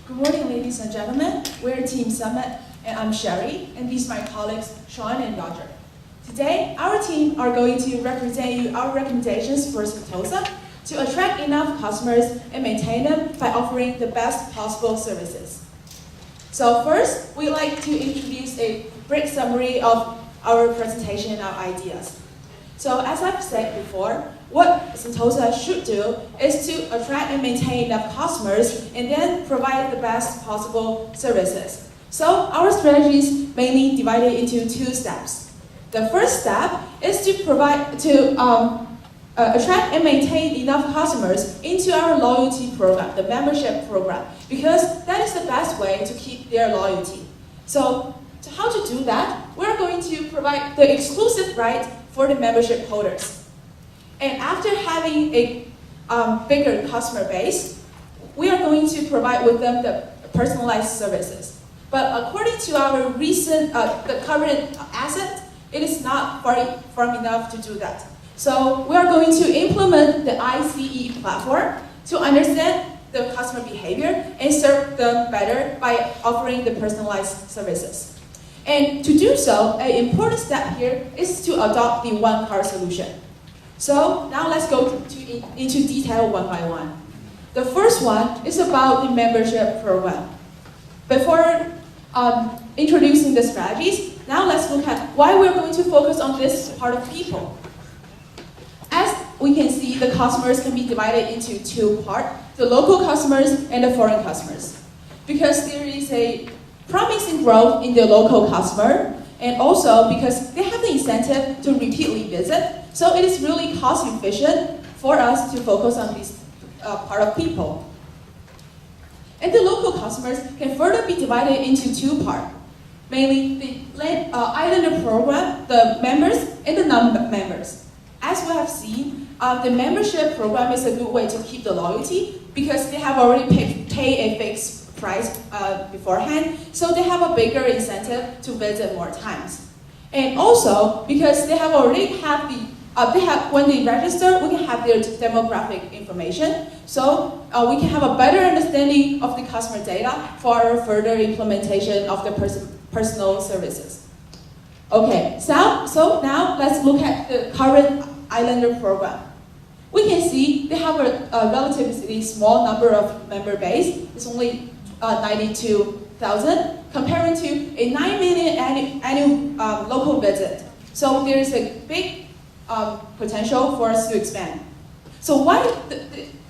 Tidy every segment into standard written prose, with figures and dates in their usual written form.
Good morning, ladies and gentlemen. We're Team Summit, and I'm Sherry, and these are my colleagues, Sean and Roger. Today, our team are going to represent you our recommendations for Sentosa to attract enough customers and maintain them by offering the best possible services. So first, we'd like to introduce a brief summary of our presentation and our ideas. So as I've said before, what Sentosa should do is to attract and maintain enough customers and then provide the best possible services. So our strategy is mainly divided into two steps. The first step is to attract and maintain enough customers into our loyalty program, the membership program, because that is the best way to keep their loyalty. So how to do that? We're going to provide the exclusive right for the membership holders. And after having a bigger customer base, we are going to provide with them the personalized services. But according to our recent, the current asset, it is not firm enough to do that. So we are going to implement the ICE platform to understand the customer behavior and serve them better by offering the personalized services. And to do so, an important step here is to adopt the one-card solution. So now let's go into detail one by one. The first one is about the membership program. Before introducing the strategies, now let's look at why we're going to focus on this part of people. As we can see, the customers can be divided into two parts, the local customers and the foreign customers. Because there is a promising growth in the local customer, and also because they have the incentive to repeatedly visit, so it is really cost efficient for us to focus on this part of people. And the local customers can further be divided into two parts, mainly the Islander program, the members, and the non-members. As we have seen, the membership program is a good way to keep the loyalty because they have already paid a fixed price beforehand, so they have a bigger incentive to visit more times. And also, because they have already have the, when they register, we can have their demographic information, so we can have a better understanding of the customer data for our further implementation of the personal services. Okay, so now let's look at the current Islander program. We can see they have a relatively small number of member base. It's only 92,000, comparing to a 9 million annual local visit. So there is a big potential for us to expand. So why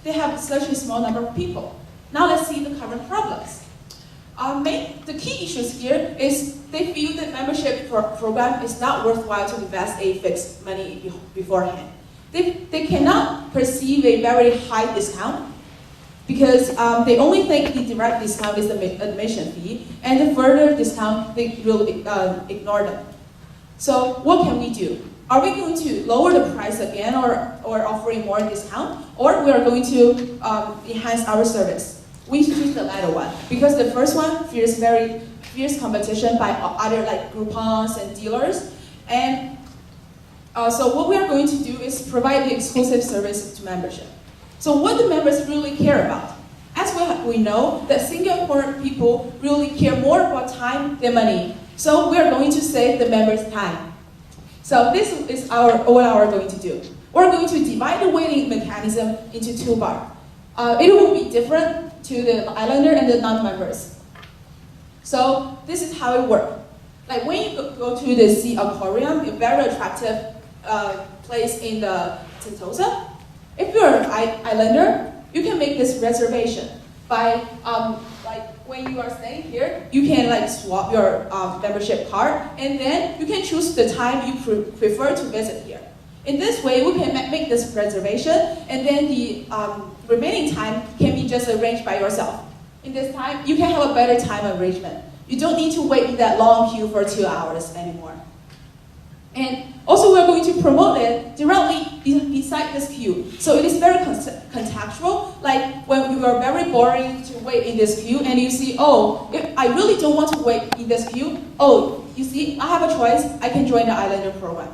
they have such a small number of people? Now let's see the current problems. The key issues here is they feel the membership program is not worthwhile to invest a fixed money beforehand. They cannot perceive a very high discount because they only think the direct discount is the admission fee, and the further discount, they will ignore them. So what can we do? Are we going to lower the price again or offering more discount? Or we are going to enhance our service? We choose the latter one, because the first one fears very fierce competition by other like Groupons and dealers. And so what we are going to do is provide the exclusive service to membership. So what do members really care about? As we know that Singapore people really care more about time than money. So we are going to save the members time. So this is what we are going to do. We're going to divide the weighting mechanism into two parts. It will be different to the Islander and the non-members. So this is how it works. Like when you go to the Sea Aquarium, a very attractive place in the Sentosa, if you're an Islander, you can make this reservation by like when you are staying here, you can like swap your membership card, and then you can choose the time you prefer to visit here. In this way, we can make this reservation, and then the remaining time can be just arranged by yourself. In this time, you can have a better time arrangement. You don't need to wait in that long queue for 2 hours anymore. And also, we're going to promote it directly beside this queue. So it is very contextual, like when you are very boring to wait in this queue and you see, oh, if I really don't want to wait in this queue, oh, you see, I have a choice, I can join the Islander program.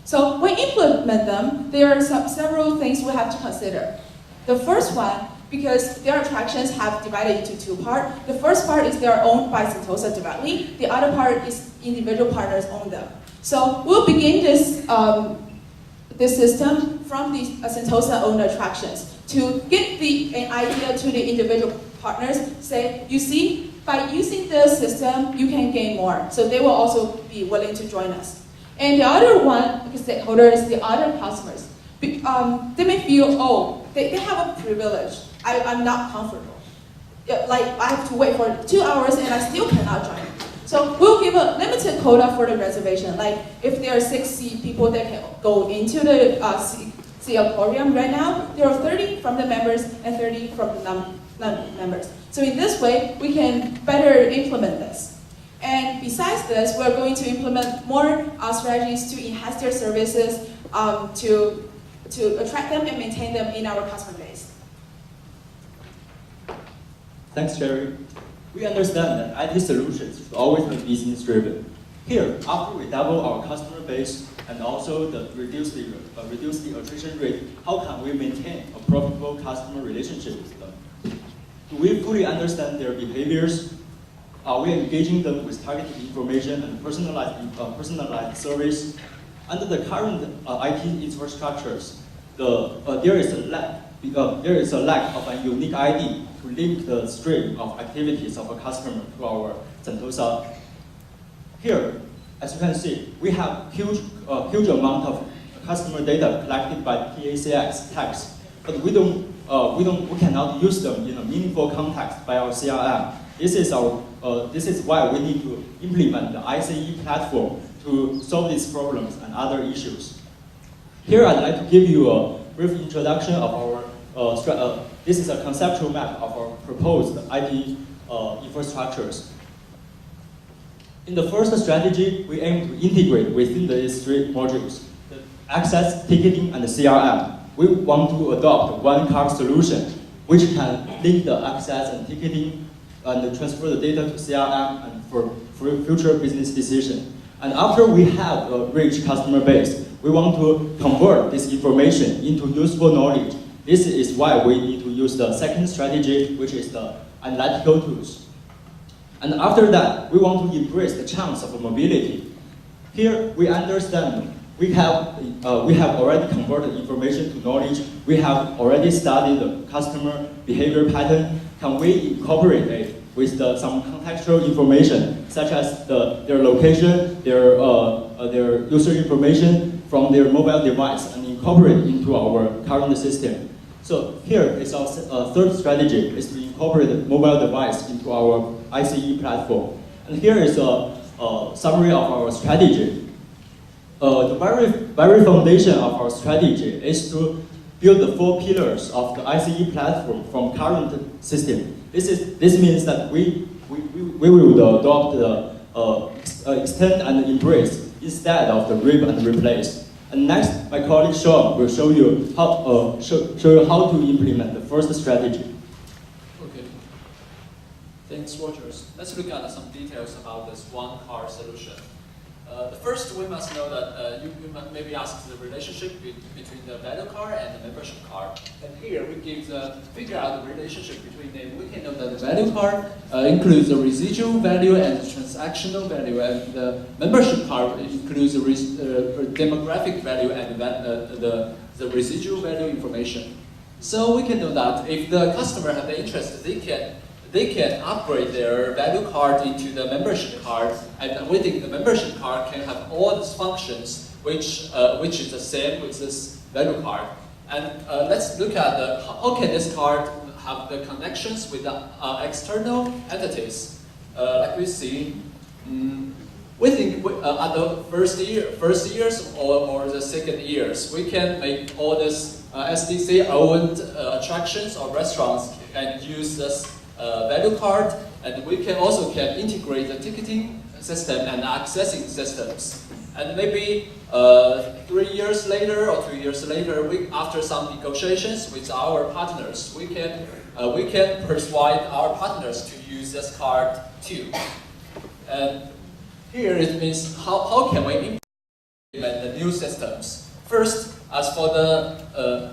So when we implement them, there are several things we have to consider. The first one because their attractions have divided into two parts. The first part is they are owned by Sentosa directly. The other part is individual partners own them. So we'll begin this system from the Sentosa-owned attractions to give an idea to the individual partners. Say, you see, by using the system, you can gain more. So they will also be willing to join us. And the other one, stakeholder, is the other customers. They may feel, oh, they have a privilege. I'm not comfortable. Like, I have to wait for 2 hours and I still cannot join. So we'll give a limited quota for the reservation. Like, if there are 60 people that can go into the Sea Aquarium right now, there are 30 from the members and 30 from the non-members. So in this way, we can better implement this. And besides this, we're going to implement more strategies to enhance their services, to attract them and maintain them in our customer base. Thanks, Jerry. We understand that IT solutions should always be business-driven. Here, after we double our customer base and also reduce the attrition rate, how can we maintain a profitable customer relationship with them? Do we fully understand their behaviors? Are we engaging them with targeted information and personalized service? Under the current IT infrastructures, there is a lack of a unique ID to link the stream of activities of a customer to our Sentosa. Here, as you can see, we have huge amount of customer data collected by PACX tags, but we cannot use them in a meaningful context by our CRM. This is why we need to implement the ICE platform to solve these problems and other issues. Here, I'd like to give you a brief introduction of our this is a conceptual map of our proposed IT infrastructures. In the first strategy, we aim to integrate within these three modules, the access, ticketing, and the CRM. We want to adopt one card solution, which can link the access and ticketing and transfer the data to CRM and for future business decision. And after we have a rich customer base, we want to convert this information into useful knowledge. This is why we need to use the second strategy, which is the analytical tools. And after that, we want to embrace the chance of mobility. Here, we understand we have already converted information to knowledge. We have already studied the customer behavior pattern. Can we incorporate it with some contextual information, such as their location, their user information from their mobile device, and incorporate it into our current system? So here is our third strategy, is to incorporate the mobile device into our ICE platform. And here is a summary of our strategy. The very foundation of our strategy is to build the 4 pillars of the ICE platform from current system. This means that we will adopt the extend and embrace instead of the rip and replace. And next, my colleague Sean will show you how to implement the first strategy. Okay. Thanks, Rogers. Let's look at some details about this one card solution. The first, we must know that you might maybe ask the relationship between the value card and the membership card. And here we figure out the relationship between them. We can know that the value card includes the residual value and the transactional value, and the membership card includes the demographic value and the residual value information. So we can know that if the customer have the interest, they can upgrade their value card into the membership card, and within the membership card can have all these functions which is the same with this value card. And let's look at how can this card have the connections with the external entities. Like we see, we think at the first years or the second years, we can make all this SDC owned attractions or restaurants and use this value card, and we can also integrate the ticketing system and accessing systems. And maybe 3 years later or 2 years later, after some negotiations with our partners, we can persuade our partners to use this card too. And here it means how can we implement the new systems. First, as for the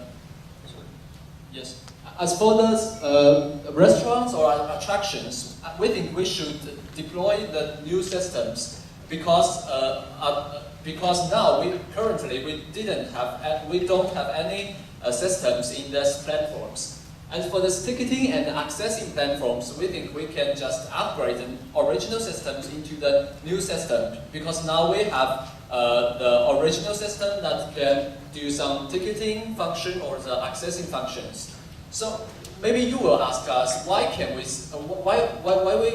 As for the restaurants or attractions, we think we should deploy the new systems because now we don't have any systems in these platforms. And for the ticketing and accessing platforms, we think we can just upgrade the original systems into the new system because now we have the original system that can do some ticketing function or the accessing functions. So maybe you will ask us why we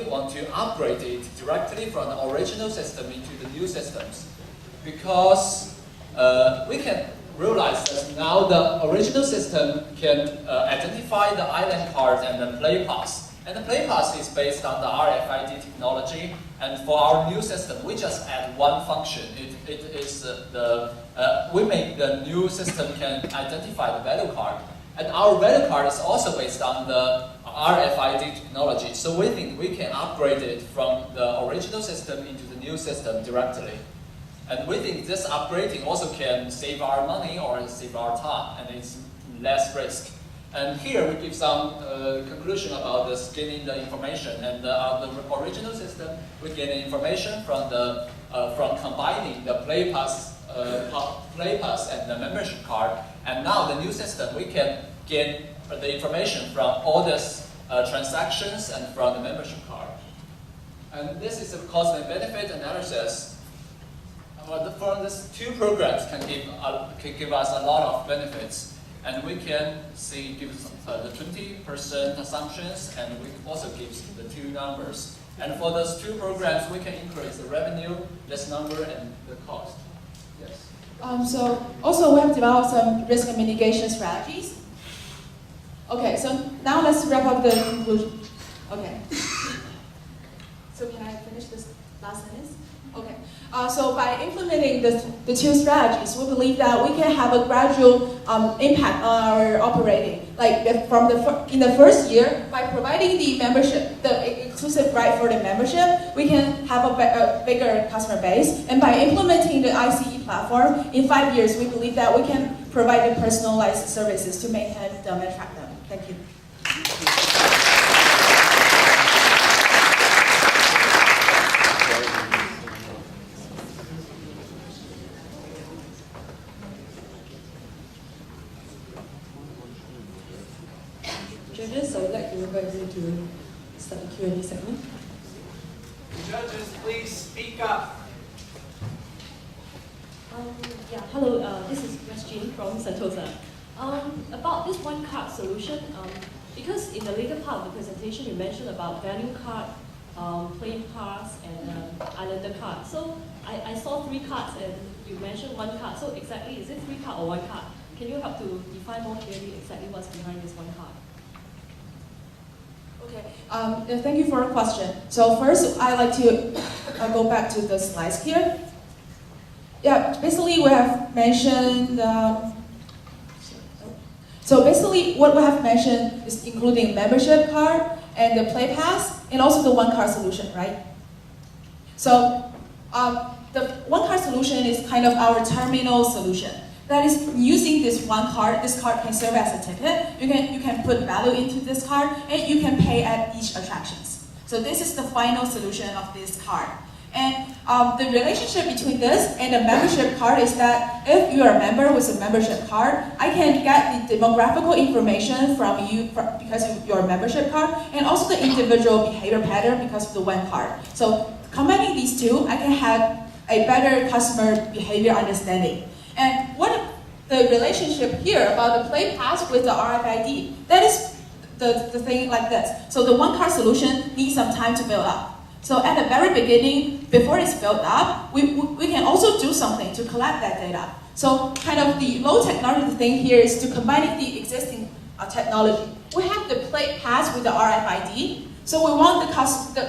want to upgrade it directly from the original system into the new systems? Because we can realize that now the original system can identify the island cards and the play pass. And the play pass is based on the RFID technology. And for our new system, we just add one function. We make the new system can identify the value card. And our value card is also based on the RFID technology. So we think we can upgrade it from the original system into the new system directly. And we think this upgrading also can save our money or save our time, and it's less risk. And here we give some conclusion about this getting the information. And the original system, we get information from combining the play pass and the membership card. And now the new system, we can get the information from all these transactions and from the membership card. And this is a cost and benefit analysis. For these two programs can give us a lot of benefits, and we can give the 20% assumptions, and we also give the two numbers. And for those two programs, we can increase the revenue, this number, and the cost. Yes. So also we have developed some risk mitigation strategies. Okay, so now let's wrap up the conclusion. Okay. So can I finish this last sentence? Okay. So by implementing the two strategies, we believe that we can have a gradual impact on our operating. Like in the first year, by providing the membership, the exclusive right for the membership, we can have a bigger customer base. And by implementing the ICE platform, in 5 years, we believe that we can provide the personalized services to maintain them and attract them. Thank you. Judges, I would like to invite you to start the Q&A segment. Judges, please speak up. Hello, this is Christine from Sentosa. About this one card solution, because in the later part of the presentation you mentioned about value card, play pass, and islander card. So I saw 3 cards and you mentioned 1 card. So exactly, is it 3 cards or 1 card? Can you help to define more clearly exactly what's behind this 1 card? Okay, thank you for your question. So first, I'd like to go back to the slides here. Yeah, basically we have mentioned, so basically what we have mentioned is including membership card and the play pass and also the 1 card solution, right? So the 1 card solution is kind of our terminal solution. That is, using this 1 card, this card can serve as a ticket. You can put value into this card, and you can pay at each attractions. So this is the final solution of this card. And the relationship between this and the membership card is that if you are a member with a membership card, I can get the demographical information from you because of your membership card, and also the individual behavior pattern because of the 1 card. So combining these two, I can have a better customer behavior understanding. And what the relationship here about the play pass with the RFID, that is the thing like this. So the 1 card solution needs some time to build up. So at the very beginning, before it's built up, we can also do something to collect that data. So kind of the low technology thing here is to combine the existing technology. We have the play pass with the RFID. So we want the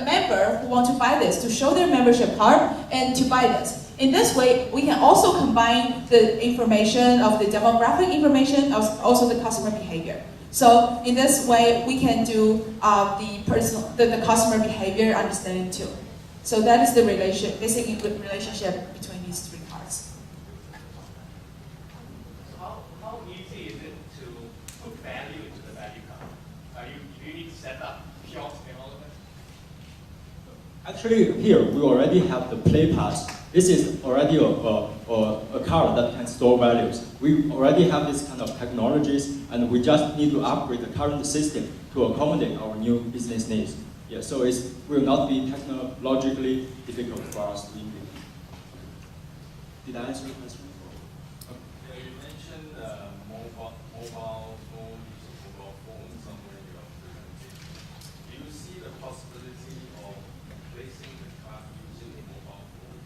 member who want to buy this to show their membership card and to buy this. In this way, we can also combine the information of the demographic information, also the customer behavior. So in this way, we can do the customer behavior understanding too. So that is the basic relationship between these 3 cards. How easy is it to put value into the value card? set up kiosk and all of that? Actually, here we already have the Play Pass. This is already a card that can store values. We already have this kind of technologies, and we just need to upgrade the current system to accommodate our new business needs. Yeah, so it will not be technologically difficult for us to implement. Did I answer your question? Yeah, you mentioned mobile phone, mobile phone somewhere in your presentation. Do you see the possibility of replacing the card using a mobile phone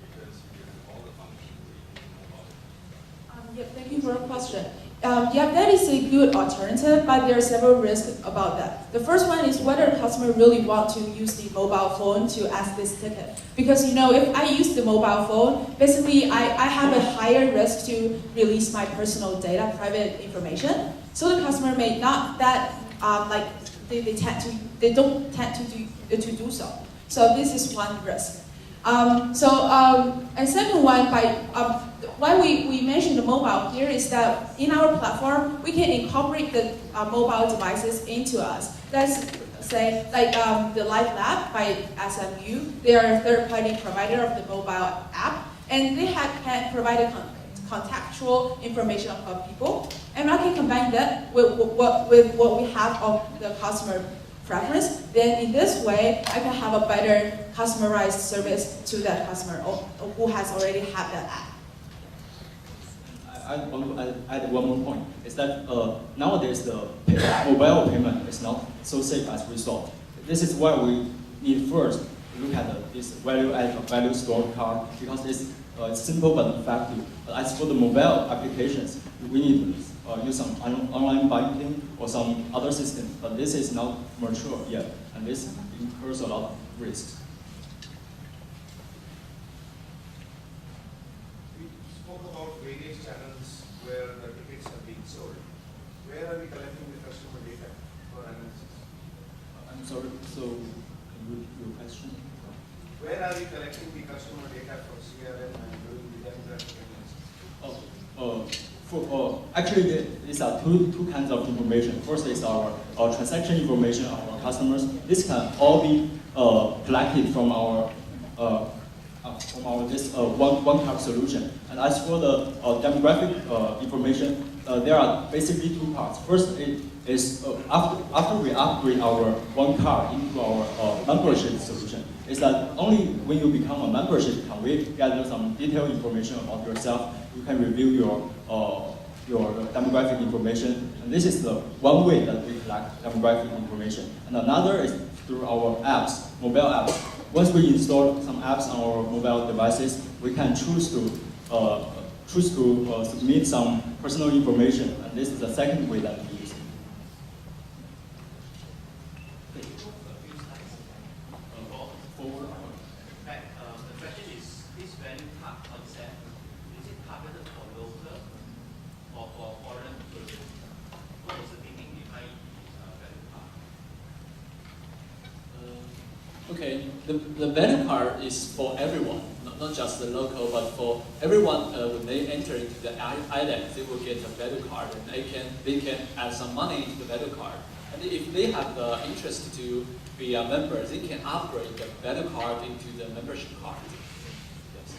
because you have all the functions in mobile phone? Yeah, thank you for your question. Yeah, that is a good alternative, but there are several risks about that. The first one is whether a customer really want to use the mobile phone to ask this ticket. Because if I use the mobile phone, basically I have a higher risk to release my personal data, private information. So the customer may not that they don't tend to do so. So this is one risk. And second one, why we mentioned the mobile here is that in our platform, we can incorporate the mobile devices into us. Let's say, the Live Lab by SMU, they are a third-party provider of the mobile app, and they can provide contextual information of people, and I can combine that with what we have of the customer preference. Then in this way, I can have a better customized service to that customer who has already had that app. I want to add one more point, is that nowadays the mobile payment is not so safe as we thought. This is why we need first to look at this value stored card, because it's simple but effective. But as for the mobile applications, we need to use some online banking or some other system, but this is not mature yet, and this incurs a lot of risks. About various channels where the tickets are being sold. Where are we collecting the customer data for analysis? I'm sorry, so can you repeat your question? Where are we collecting the customer data for CRM and doing the demographic analysis? Actually, these are two kinds of information. First is our transaction information of our customers. This can all be collected from our one card solution. And as for the demographic information, there are basically two parts. First is after we upgrade our one card into our membership solution, is that only when you become a membership can we gather some detailed information about yourself. You can review your demographic information, and this is the one way that we collect demographic information. And another is through our apps, mobile apps. Once we install some apps on our mobile devices, we can choose to submit some personal information, and this is the second way that we use it. The question is, this value card concept, is it targeted for local or for foreign tourism? What is the thinking behind value card? Okay, the value card is for everyone, not just the local, but for everyone. When they enter into the island, they will get a value card, and they can add some money into the value card. And if they have the interest to be a member, they can upgrade the value card into the membership card. Yes.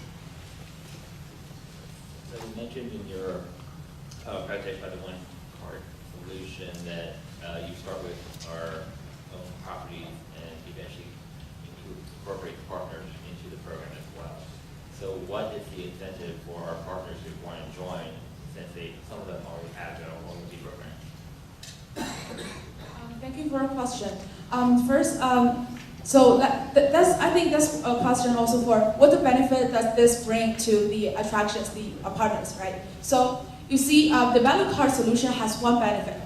So you mentioned in your presentation about the one card solution that you start with our own properties and eventually incorporate partners into the program as well. So what is the incentive for our partners who want to join, since some of them already have their own loyalty program? Thank you for your question. First, I think that's a question also for what the benefit does this bring to the attractions, the partners, right? So you see, the value card solution has one benefit.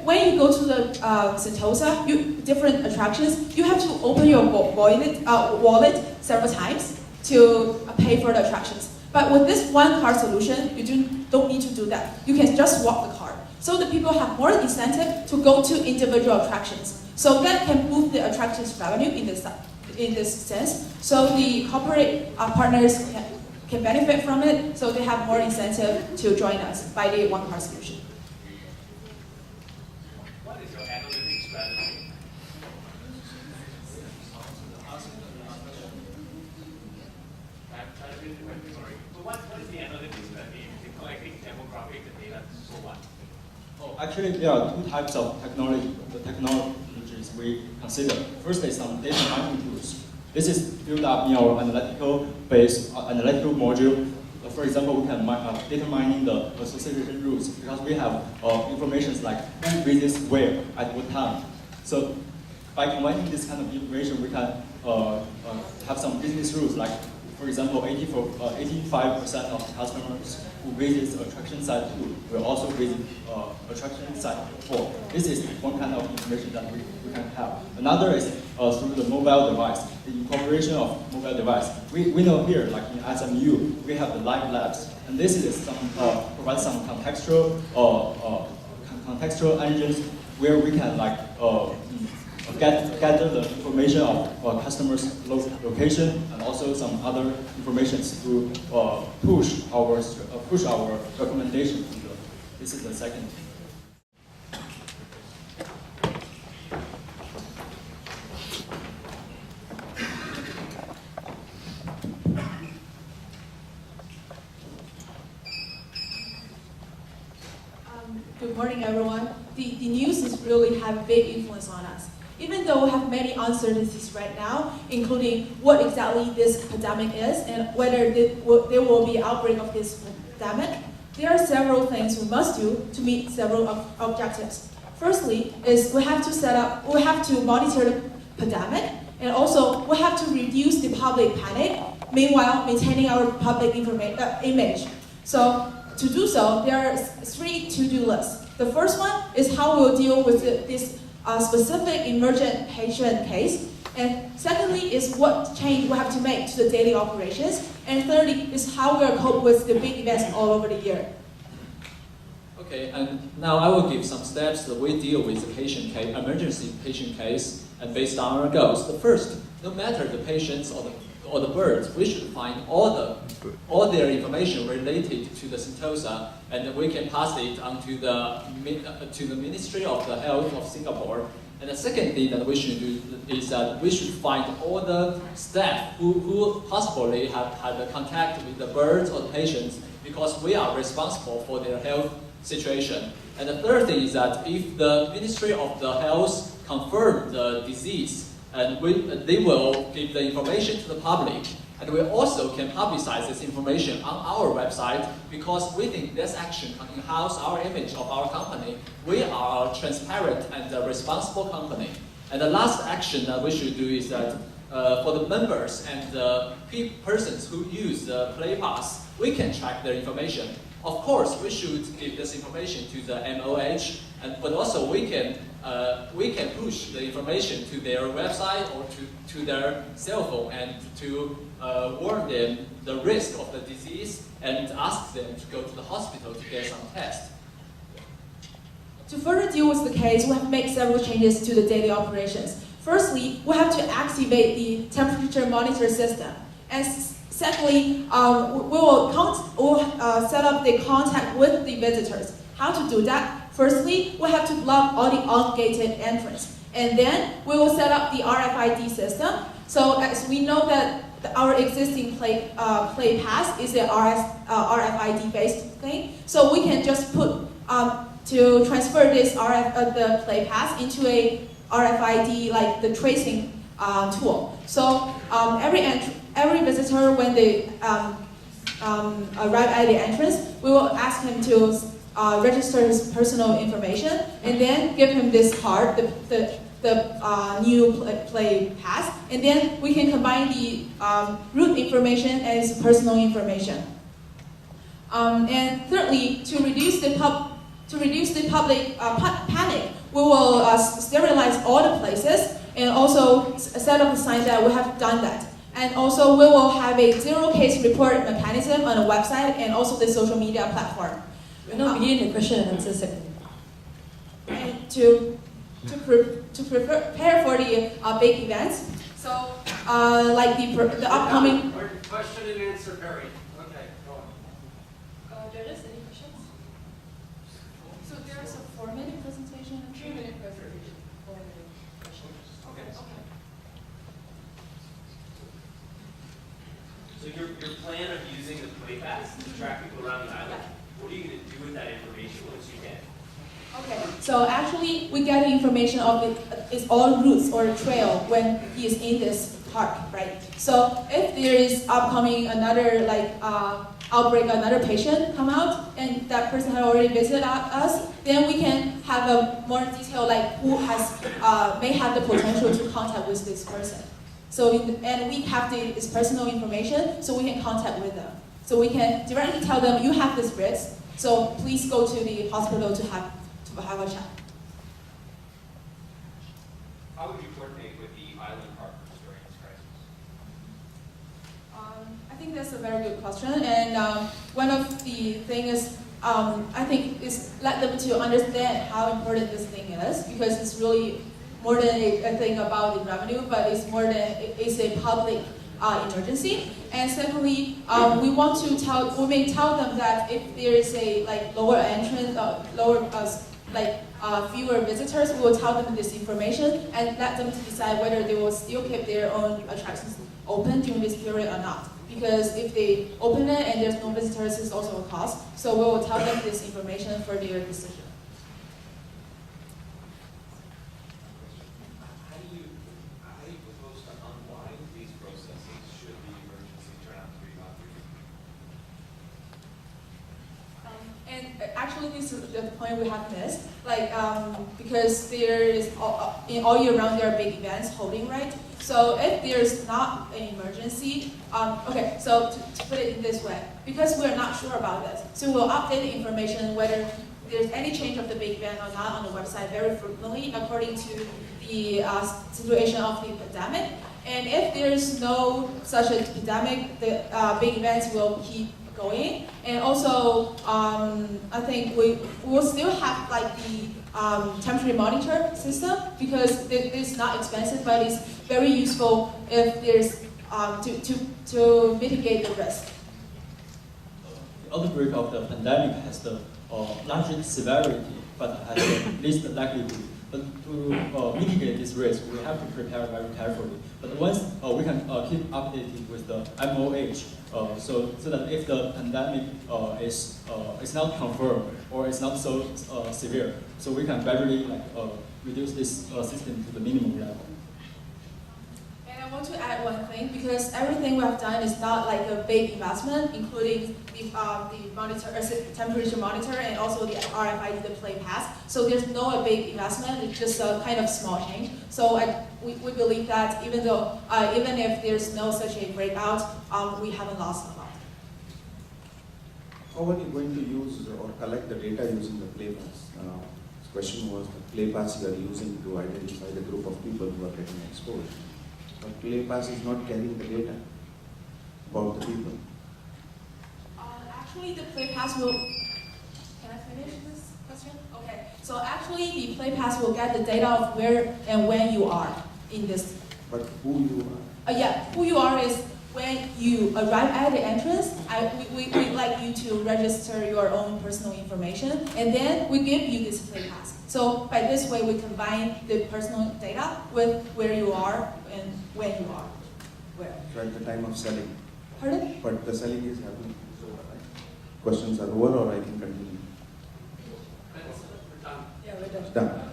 When you go to the Sentosa, different attractions, you have to open your wallet several times to pay for the attractions. But with this one card solution, you don't need to do that. You can just swap the card. So the people have more incentive to go to individual attractions. So that can boost the attractions revenue in this sense. So the corporate partners can benefit from it. So they have more incentive to join us by the one card solution. What is your analytics strategy? Actually, there are two types of technologies we consider. First is some data mining tools. This is built up in our analytical module. For example, we can data mining the association rules because we have information like who visits where at what time. So by combining this kind of information, we can have some business rules like, for example, 85% of the customers who visits attraction site 2 will also visit attraction site 4. This is one kind of information that we can have. Another is through the mobile device, the incorporation of mobile device. We know here, like in SMU, we have the live labs, and this is some provide some contextual engines where we can like gather the information of customers' location and also some other information to push our recommendation. This is the second. Good morning, everyone. The news is really have a big influence on us. Even though we have many uncertainties right now, including what exactly this pandemic is and whether there will be an outbreak of this pandemic, there are several things we must do to meet several objectives. Firstly, is we have to monitor the pandemic, and also we have to reduce the public panic, meanwhile maintaining our public image. So to do so, there are 3 to-do lists. The first one is how we'll deal with this specific emergent patient case. And secondly is what change we have to make to the daily operations. And thirdly is how we'll cope with the big events all over the year. Okay, and now I will give some steps that we deal with the emergency patient case, and based on our goals. The first, no matter the patients or the birds, we should find all their information related to the Sentosa, and we can pass it on to the Ministry of the Health of Singapore. And the second thing that we should do is that we should find all the staff who possibly have had a contact with the birds or the patients, because we are responsible for their health situation. And the third thing is that if the Ministry of the Health confirm the disease, and they will give the information to the public, and we also can publicize this information on our website, because we think this action can enhance our image of our company. We are a transparent and a responsible company. And the last action that we should do is that for the members and the persons who use the Play Pass, we can track their information. Of course, we should give this information to the MOH, but also we can push the information to their website or to their cell phone, and to warn them the risk of the disease and ask them to go to the hospital to get some tests. To further deal with the case, we have made several changes to the daily operations. Firstly, we have to activate the temperature monitor system. And secondly, we will set up the contact with the visitors. How to do that? Firstly, we have to block all the ungated entrance. And then we will set up the RFID system. So as we know that our existing Play Pass is an RFID-based thing, so we can just put to transfer this the Play Pass into a RFID, like the tracing tool. So every visitor, when they arrive at the entrance, we will ask him to register his personal information, and then give him this card, the new Play Pass, and then we can combine the route information and his personal information. And thirdly, to reduce the public panic, we will sterilize all the places, and also set up a sign that we have done that. And also we will have a zero-case report mechanism on the website and also the social media platform. We'll now begin the question and answer segment. And to prepare for the big events, so like the upcoming. Question and answer period. Okay, go on. Judges, any questions? So there's a 4-minute presentation and 3-minute presentation. 4-minute questions. Okay. So your plan of using the Play Pass to track people around the island, what are you going to do with that information once you get it? Okay, so actually we get the information of its all routes or trail when he is in this park, right? So if there is upcoming another outbreak, another patient come out, and that person had already visited us, then we can have a more detail like who has may have the potential to contact with this person. So and we have his personal information, so we can contact with them. So we can directly tell them you have this risk, so please go to the hospital to have a chat. How would you coordinate with the island partners during this crisis? I think that's a very good question, and one of the things I think is let them to understand how important this thing is, because it's really more than a thing about the revenue, but it's more than it's a public emergency. And secondly, we may tell them that if there is a lower entrance, fewer visitors, we will tell them this information and let them to decide whether they will still keep their own attractions open during this period or not. Because if they open it and there's no visitors, it's also a cost. So we will tell them this information for their decision. How do you propose to unwind these processes should the emergency turn out to be not And actually, this is the point we have missed. Because there is all year round there are big events holding, right? So if there's not an emergency, okay. So to put it in this way, because we're not sure about this, so we'll update the information whether there's any change of the big event or not on the website very frequently according to the situation of the pandemic. And if there's no such a pandemic, the big events will keep going. And also, I think we will still have the temperature monitor system, because it's not expensive, but it's very useful if there's to mitigate the risk. The outbreak of the pandemic has the largest severity, but has the least likelihood. But to mitigate this risk, we have to prepare very carefully. But once we can keep updated with the MOH, so that if the pandemic is not confirmed or is not so severe, so we can gradually reduce this system to the minimum level. And I want to add one thing, because everything we have done is not like a big investment, including the temperature monitor and also the RFID display pass. So there's no big investment; it's just a kind of small change. So we believe that even if there's no such a breakout, we haven't lost a lot. How are you going to use or collect the data using the PlayPass? The question was the PlayPass you are using to identify the group of people who are getting exposed. But PlayPass is not carrying the data about the people. Actually, the PlayPass will. Can I finish this question? Okay. So actually, the PlayPass will get the data of where and when you are in this. But who you are? Yeah, who you are is when you arrive at the entrance. We'd like you to register your own personal information, and then we give you this PlayPass. So by this way, we combine the personal data with where you are and when you are. Where? So at the time of selling. Pardon? But the selling is happening. So questions are over, or I can continue? We're done. Yeah, we're done. Done.